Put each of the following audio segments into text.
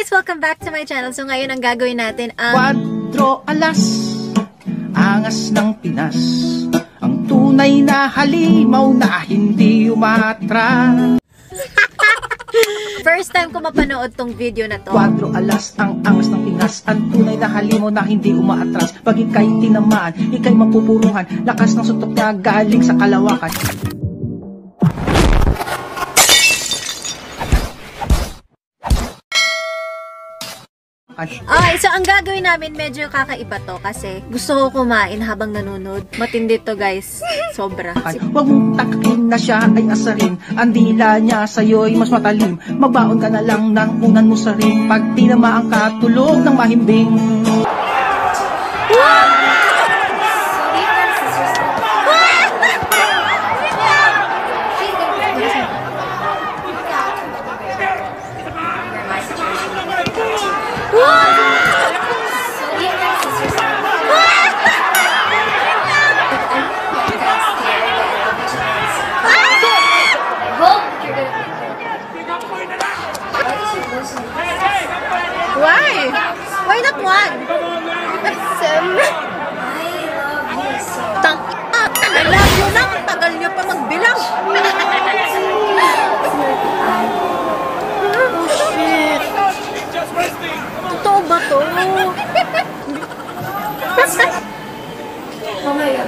guys! Welcome back to my channel. So ngayon ang gagawin natin ang 4 alas, angas ng Pinas, ang tunay na halimaw na hindi umatras. First time ko mapanood tong video na to. 4 alas, ang angas ng Pinas, ang tunay na halimaw na hindi umaatras. Pag ika'y tinamaan, ika'y mapupuruhan, lakas ng suntok niya galing sa kalawakan. Okay, so ang gagawin namin medyo kakaiba to kasi gusto ko kumain habang nanonood. Matindi to guys. Sobra. Huwag mong takakin na siya ay asarin. Ang dila niya sa'yo'y mas matalim. Magbaon ka na lang ng unan mo sa rin. Pag tinamaan ka, tulog ng mahimbing. Why? Why not one? Alam nyo na, tagal nyo pa magbilang. Oh shit. Totoo ba to? Oh my god.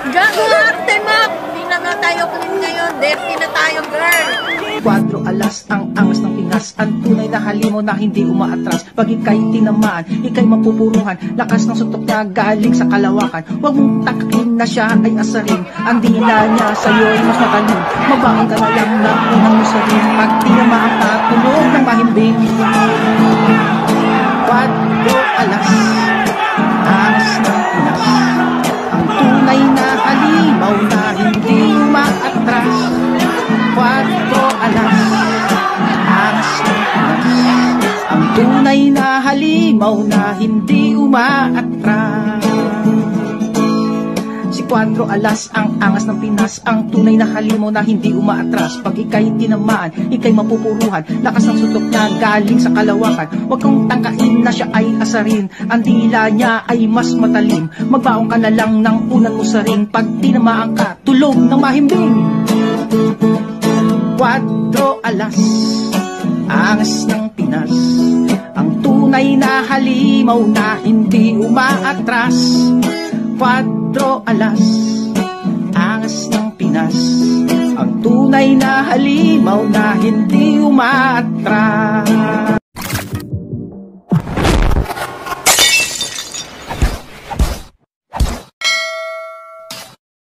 Gago arte map! Hindi na nga tayo clean ngayon. Dirty na tayo, girl. 4 alas, ang angas ng Pinas, ang tunay na halimaw na hindi umaatras. Pag ika'y tinamaan, ika'y mapupuruhan, lakas ng suntok niya galing sa kalawakan. Huwag mong takakin na siya ay asarin. Ang dila niya sa'yo'y mas matalim. Magbaon ka na lang ng unang mo sa rin. Pag tinamaan ka, tulog ng mahimbing. 4 alas, angas ng Pinas, ang tunay na halimaw na hindi umaatras. 4 alas, angas ng Pinas, ang tunay na halimaw na hindi umaatras. Si 4 alas, ang angas ng Pinas, ang tunay na halimaw na hindi umaatras. Pag ika'y tinamaan, ika'y mapupuruhan, lakas ng suntok na galing sa kalawakan. Huwag kang tangkain na siya ay asarin. Ang dila niya ay mas matalim. Magbaon ka na lang ng unan mo sa ring. Pag tinamaan ka, tulog ng mahimbing. 4 alas, angas ng Pinas, ang tunay na halimaw na hindi umaatras. 4 alas, angas ng Pinas, ang tunay na halimaw na hindi umaatras.